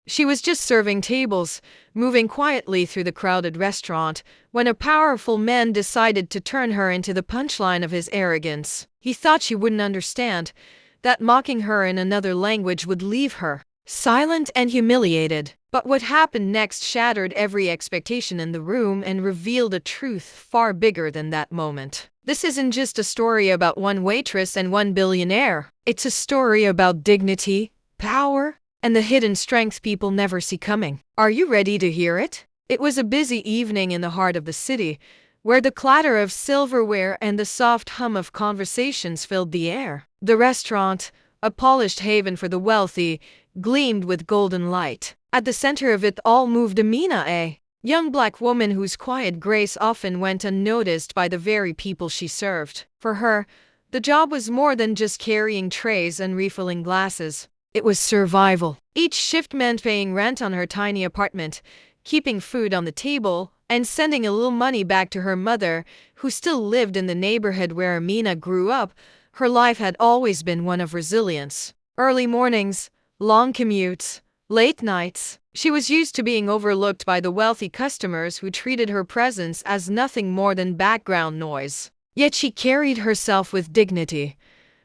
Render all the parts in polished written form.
She was just serving tables, moving quietly through the crowded restaurant, when a powerful man decided to turn her into the punchline of his arrogance. He thought she wouldn't understand, that mocking her in another language would leave her silent and humiliated. But what happened next shattered every expectation in the room and revealed a truth far bigger than that moment. This isn't just a story about one waitress and one billionaire. It's a story about dignity, power, and the hidden strength people never see coming. Are you ready to hear it? It was a busy evening in the heart of the city, where the clatter of silverware and the soft hum of conversations filled the air. The restaurant, a polished haven for the wealthy, gleamed with golden light. At the center of it all moved Amina, a young black woman whose quiet grace often went unnoticed by the very people she served. For her, the job was more than just carrying trays and refilling glasses. It was survival. Each shift meant paying rent on her tiny apartment, keeping food on the table, and sending a little money back to her mother, who still lived in the neighborhood where Amina grew up. Her life had always been one of resilience. Early mornings, long commutes, late nights. She was used to being overlooked by the wealthy customers who treated her presence as nothing more than background noise. Yet she carried herself with dignity,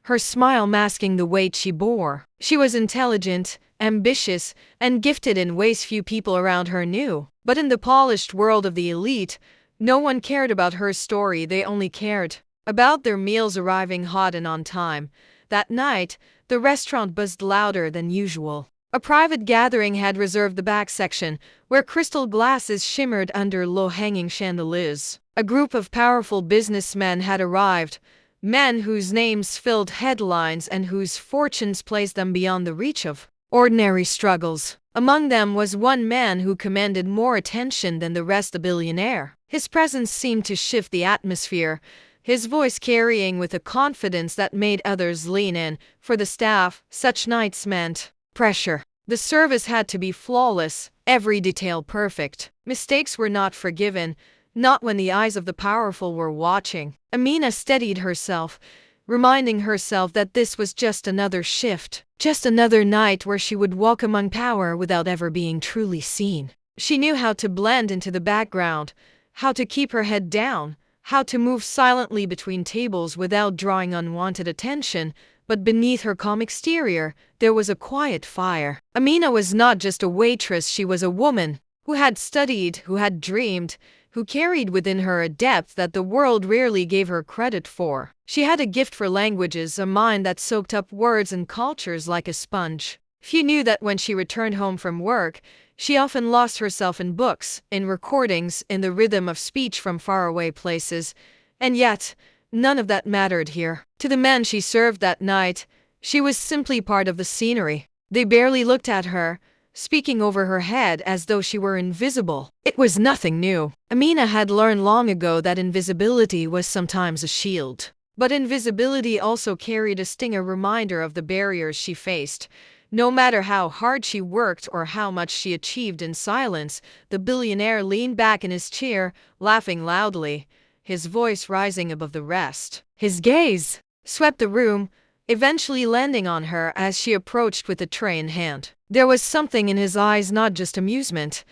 her smile masking the weight she bore. She was intelligent, ambitious, and gifted in ways few people around her knew. But in the polished world of the elite, no one cared about her story. They only cared about their meals arriving hot and on time. That night, the restaurant buzzed louder than usual. A private gathering had reserved the back section, where crystal glasses shimmered under low-hanging chandeliers. A group of powerful businessmen had arrived, men whose names filled headlines and whose fortunes placed them beyond the reach of ordinary struggles. Among them was one man who commanded more attention than the rest, the billionaire. His presence seemed to shift the atmosphere, his voice carrying with a confidence that made others lean in. For the staff, such nights meant pressure. The service had to be flawless, every detail perfect. Mistakes were not forgiven, not when the eyes of the powerful were watching. Amina steadied herself, reminding herself that this was just another shift, just another night where she would walk among power without ever being truly seen. She knew how to blend into the background, how to keep her head down, how to move silently between tables without drawing unwanted attention. But beneath her calm exterior, there was a quiet fire. Amina was not just a waitress, she was a woman who had studied, who had dreamed, who carried within her a depth that the world rarely gave her credit for. She had a gift for languages, a mind that soaked up words and cultures like a sponge. Few knew that when she returned home from work, she often lost herself in books, in recordings, in the rhythm of speech from faraway places. And yet, none of that mattered here. To the men she served that night, she was simply part of the scenery. They barely looked at her, speaking over her head as though she were invisible. It was nothing new. Amina had learned long ago that invisibility was sometimes a shield. But invisibility also carried a sting, a reminder of the barriers she faced. No matter how hard she worked or how much she achieved in silence, the billionaire leaned back in his chair, laughing loudly, his voice rising above the rest. His gaze swept the room, eventually landing on her as she approached with a tray in hand. There was something in his eyes, not just amusement,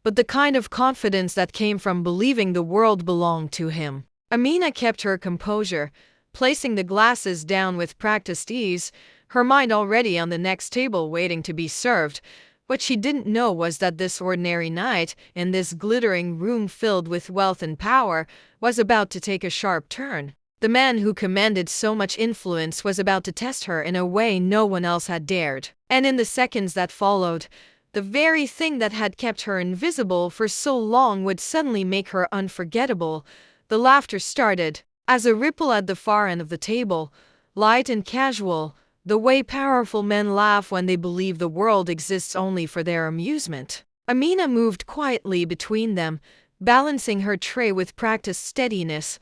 but the kind of confidence that came from believing the world belonged to him. Amina kept her composure, placing the glasses down with practiced ease, her mind already on the next table waiting to be served. What she didn't know was that this ordinary night, in this glittering room filled with wealth and power, was about to take a sharp turn. The man who commanded so much influence was about to test her in a way no one else had dared. And in the seconds that followed, the very thing that had kept her invisible for so long would suddenly make her unforgettable. The laughter started, as a ripple at the far end of the table, light and casual, the way powerful men laugh when they believe the world exists only for their amusement. Amina moved quietly between them, balancing her tray with practiced steadiness,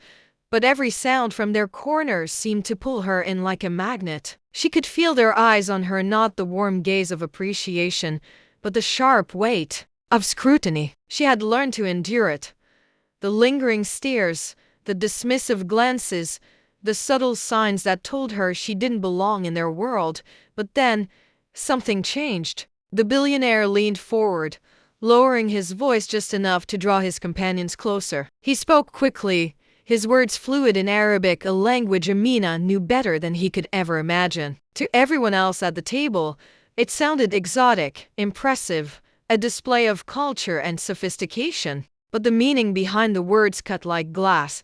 but every sound from their corners seemed to pull her in like a magnet. She could feel their eyes on her, not the warm gaze of appreciation, but the sharp weight of scrutiny. She had learned to endure it. The lingering stares, the dismissive glances, the subtle signs that told her she didn't belong in their world. But then, something changed. The billionaire leaned forward, lowering his voice just enough to draw his companions closer. He spoke quickly, his words fluid in Arabic, a language Amina knew better than he could ever imagine. To everyone else at the table, it sounded exotic, impressive, a display of culture and sophistication. But the meaning behind the words cut like glass.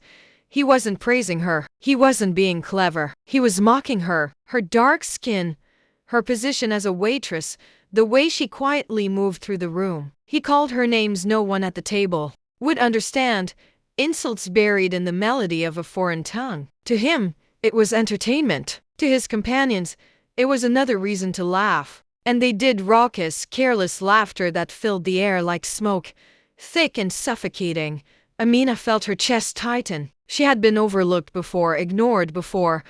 He wasn't praising her. He wasn't being clever. He was mocking her. Her dark skin, her position as a waitress, the way she quietly moved through the room. He called her names no one at the table would understand, insults buried in the melody of a foreign tongue. To him, it was entertainment. To his companions, it was another reason to laugh. And they did, raucous, careless laughter that filled the air like smoke, thick and suffocating. Amina felt her chest tighten. She had been overlooked before, ignored before,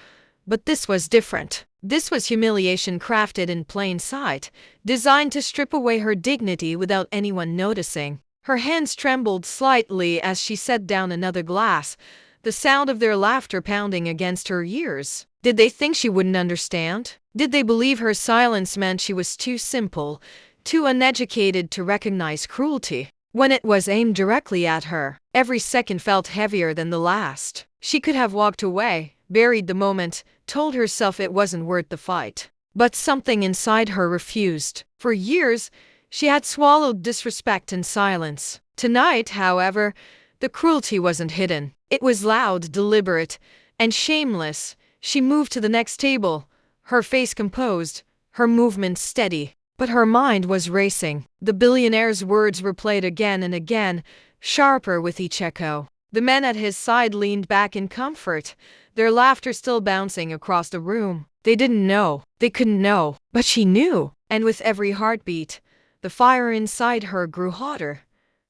but this was different. This was humiliation crafted in plain sight, designed to strip away her dignity without anyone noticing. Her hands trembled slightly as she set down another glass, the sound of their laughter pounding against her ears. Did they think she wouldn't understand? Did they believe her silence meant she was too simple, too uneducated to recognize cruelty? When it was aimed directly at her, every second felt heavier than the last. She could have walked away, buried the moment, told herself it wasn't worth the fight. But something inside her refused. For years, she had swallowed disrespect in silence. Tonight, however, the cruelty wasn't hidden. It was loud, deliberate, and shameless. She moved to the next table, her face composed, her movements steady. But her mind was racing. The billionaire's words replayed again and again, sharper with each echo. The men at his side leaned back in comfort, their laughter still bouncing across the room. They didn't know. They couldn't know. But she knew. And with every heartbeat, the fire inside her grew hotter.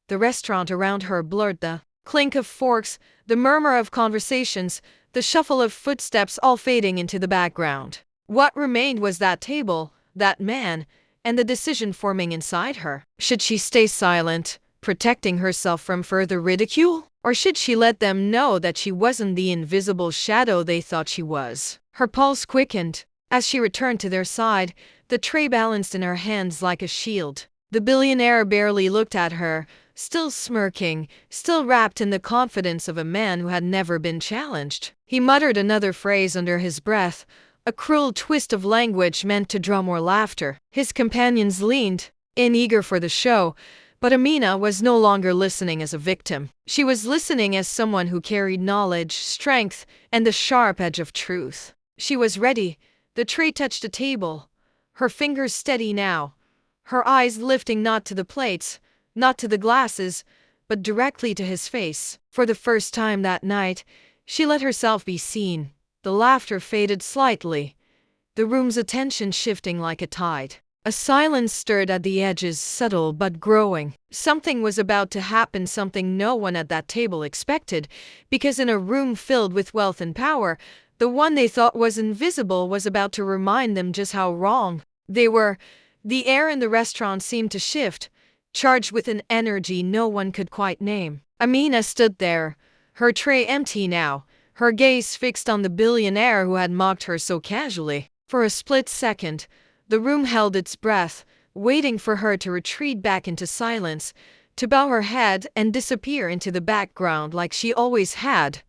The restaurant around her blurred, the clink of forks, the murmur of conversations, the shuffle of footsteps all fading into the background. What remained was that table, that man, and the decision forming inside her. Should she stay silent, protecting herself from further ridicule? Or should she let them know that she wasn't the invisible shadow they thought she was? Her pulse quickened. As she returned to their side, the tray balanced in her hands like a shield. The billionaire barely looked at her, still smirking, still wrapped in the confidence of a man who had never been challenged. He muttered another phrase under his breath, a cruel twist of language meant to draw more laughter. His companions leaned in, eager for the show, but Amina was no longer listening as a victim. She was listening as someone who carried knowledge, strength, and the sharp edge of truth. She was ready. The tray touched the table, her fingers steady now, her eyes lifting not to the plates, not to the glasses, but directly to his face. For the first time that night, she let herself be seen. The laughter faded slightly, the room's attention shifting like a tide. A silence stirred at the edges, subtle but growing. Something was about to happen, something no one at that table expected, because in a room filled with wealth and power, the one they thought was invisible was about to remind them just how wrong they were. The air in the restaurant seemed to shift, charged with an energy no one could quite name. Amina stood there, her tray empty now, her gaze fixed on the billionaire who had mocked her so casually. For a split second, the room held its breath, waiting for her to retreat back into silence, to bow her head and disappear into the background like she always had.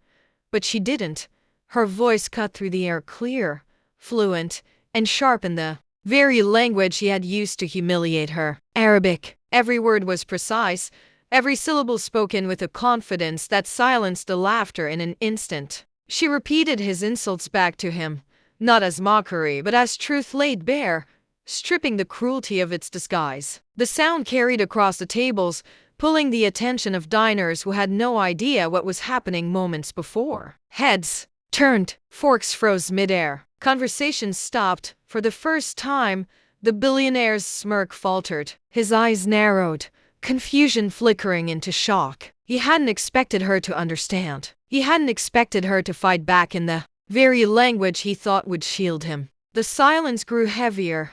But she didn't. Her voice cut through the air, clear, fluent, and sharp in the very language he had used to humiliate her. Arabic. Every word was precise, every syllable spoken with a confidence that silenced the laughter in an instant. She repeated his insults back to him, not as mockery but as truth laid bare, stripping the cruelty of its disguise. The sound carried across the tables, pulling the attention of diners who had no idea what was happening moments before. Heads turned, forks froze midair. Conversations stopped. For the first time, the billionaire's smirk faltered. His eyes narrowed, confusion flickering into shock. He hadn't expected her to understand. He hadn't expected her to fight back in the very language he thought would shield him. The silence grew heavier,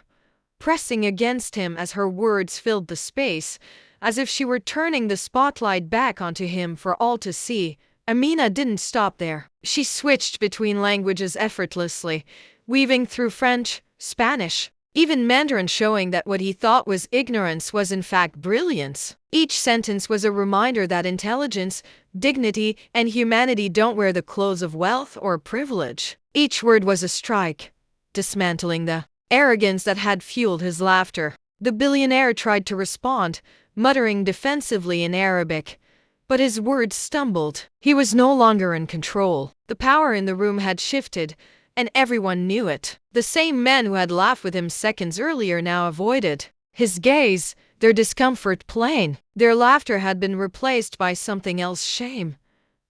pressing against him as her words filled the space, as if she were turning the spotlight back onto him for all to see. Amina didn't stop there. She switched between languages effortlessly, weaving through French, Spanish, even Mandarin, showing that what he thought was ignorance was in fact brilliance. Each sentence was a reminder that intelligence, dignity, and humanity don't wear the clothes of wealth or privilege. Each word was a strike, dismantling the arrogance that had fueled his laughter. The billionaire tried to respond, muttering defensively in Arabic, but his words stumbled. He was no longer in control. The power in the room had shifted, and everyone knew it. The same men who had laughed with him seconds earlier now avoided his gaze, their discomfort plain. Their laughter had been replaced by something else: shame,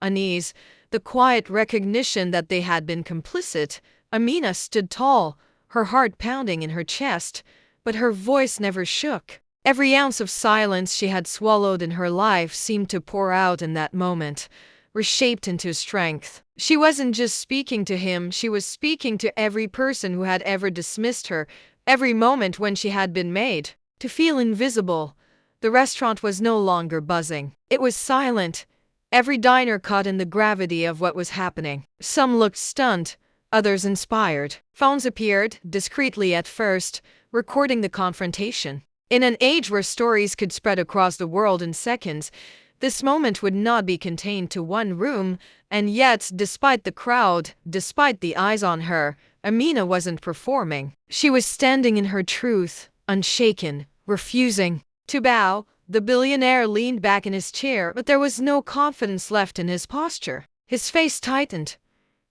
unease, the quiet recognition that they had been complicit. Amina stood tall, her heart pounding in her chest, but her voice never shook. Every ounce of silence she had swallowed in her life seemed to pour out in that moment, reshaped into strength. She wasn't just speaking to him, she was speaking to every person who had ever dismissed her, every moment when she had been made to feel invisible. The restaurant was no longer buzzing. It was silent, every diner caught in the gravity of what was happening. Some looked stunned, others inspired. Phones appeared, discreetly at first, recording the confrontation. In an age where stories could spread across the world in seconds, this moment would not be contained to one room, and yet, despite the crowd, despite the eyes on her, Amina wasn't performing. She was standing in her truth, unshaken, refusing to bow. The billionaire leaned back in his chair, but there was no confidence left in his posture. His face tightened,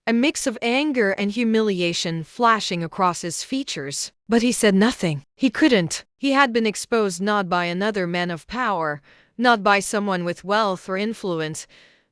a mix of anger and humiliation flashing across his features. But he said nothing. He couldn't. He had been exposed not by another man of power, not by someone with wealth or influence,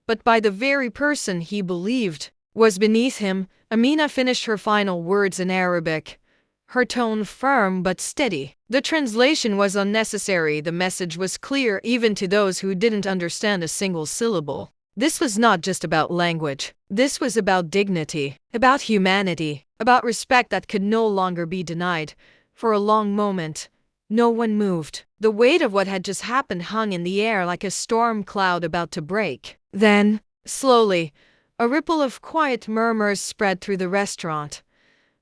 but by the very person he believed was beneath him. Amina finished her final words in Arabic, her tone firm but steady. The translation was unnecessary. The message was clear even to those who didn't understand a single syllable. This was not just about language. This was about dignity, about humanity, about respect that could no longer be denied. For a long moment, no one moved. The weight of what had just happened hung in the air like a storm cloud about to break. Then, slowly, a ripple of quiet murmurs spread through the restaurant.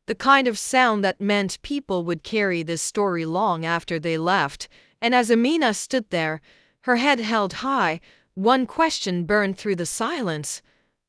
The kind of sound that meant people would carry this story long after they left. And as Amina stood there, her head held high, one question burned through the silence,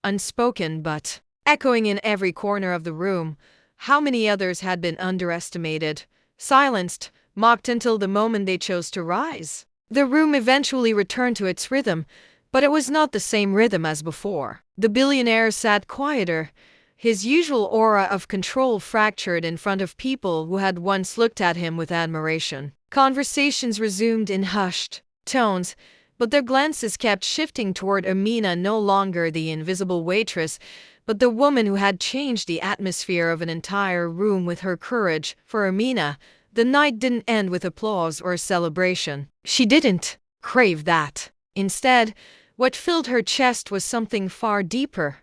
unspoken but echoing in every corner of the room. How many others had been underestimated, silenced, mocked until the moment they chose to rise? The room eventually returned to its rhythm, but it was not the same rhythm as before. The billionaire sat quieter, his usual aura of control fractured in front of people who had once looked at him with admiration. Conversations resumed in hushed tones, but their glances kept shifting toward Amina, no longer the invisible waitress, but the woman who had changed the atmosphere of an entire room with her courage. For Amina, the night didn't end with applause or celebration. She didn't crave that. Instead, what filled her chest was something far deeper.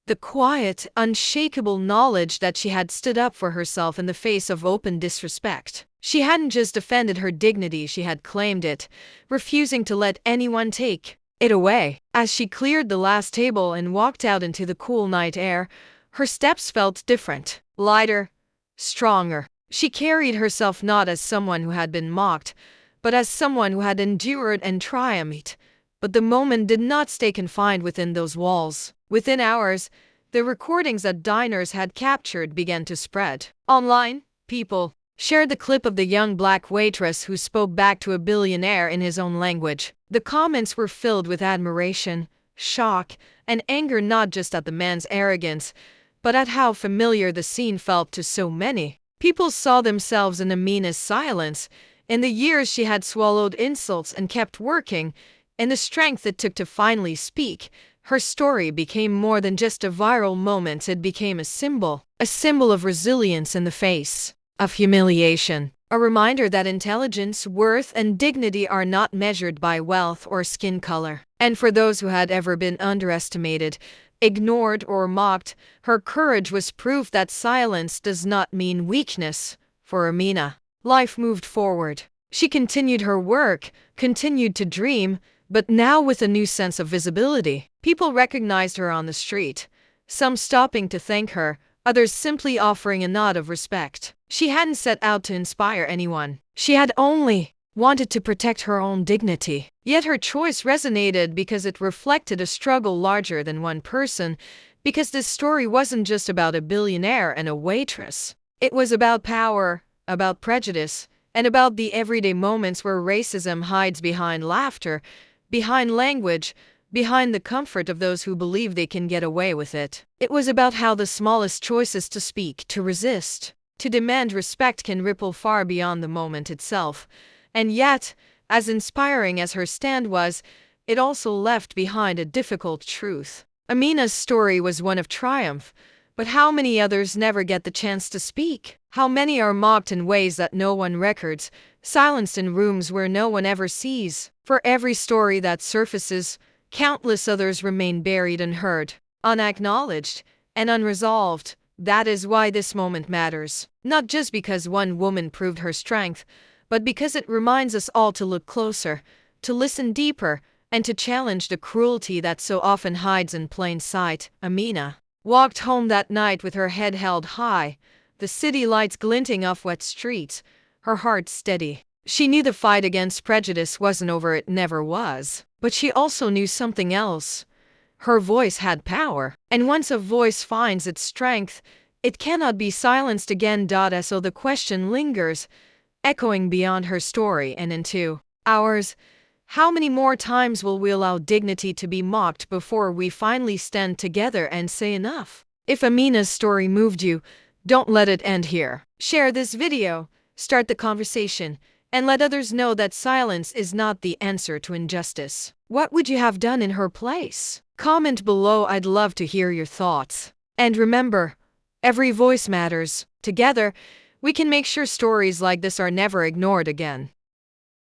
The quiet, unshakable knowledge that she had stood up for herself in the face of open disrespect. She hadn't just defended her dignity, she had claimed it, refusing to let anyone take it away. As she cleared the last table and walked out into the cool night air, her steps felt different, lighter, stronger. She carried herself not as someone who had been mocked, but as someone who had endured and triumphed. But the moment did not stay confined within those walls. Within hours, the recordings that diners had captured began to spread. Online, people shared the clip of the young black waitress who spoke back to a billionaire in his own language. The comments were filled with admiration, shock, and anger, not just at the man's arrogance, but at how familiar the scene felt to so many. People saw themselves in Amina's silence, in the years she had swallowed insults and kept working, in the strength it took to finally speak. Her story became more than just a viral moment, it became a symbol of resilience in the face of humiliation. A reminder that intelligence, worth, and dignity are not measured by wealth or skin color. And for those who had ever been underestimated, ignored, or mocked, her courage was proof that silence does not mean weakness. For Amina, life moved forward. She continued her work, continued to dream, but now with a new sense of visibility. People recognized her on the street, some stopping to thank her, others simply offering a nod of respect. She hadn't set out to inspire anyone. She had only wanted to protect her own dignity. Yet her choice resonated because it reflected a struggle larger than one person, because this story wasn't just about a billionaire and a waitress. It was about power, about prejudice, and about the everyday moments where racism hides behind laughter, behind language, behind the comfort of those who believe they can get away with it. It was about how the smallest choices to speak, to resist, to demand respect can ripple far beyond the moment itself. And yet, as inspiring as her stand was, it also left behind a difficult truth. Amina's story was one of triumph, but how many others never get the chance to speak? How many are mocked in ways that no one records, silenced in rooms where no one ever sees? For every story that surfaces, countless others remain buried unheard, unacknowledged, and unresolved. That is why this moment matters. Not just because one woman proved her strength, but because it reminds us all to look closer, to listen deeper, and to challenge the cruelty that so often hides in plain sight. Amina walked home that night with her head held high, the city lights glinting off wet streets, her heart steady. She knew the fight against prejudice wasn't over, it never was. But she also knew something else. Her voice had power, and once a voice finds its strength, it cannot be silenced again. So the question lingers, echoing beyond her story and into ours. How many more times will we allow dignity to be mocked before we finally stand together and say enough? If Amina's story moved you, don't let it end here. Share this video, start the conversation, and let others know that silence is not the answer to injustice. What would you have done in her place? Comment below, I'd love to hear your thoughts. And remember, every voice matters. Together, we can make sure stories like this are never ignored again.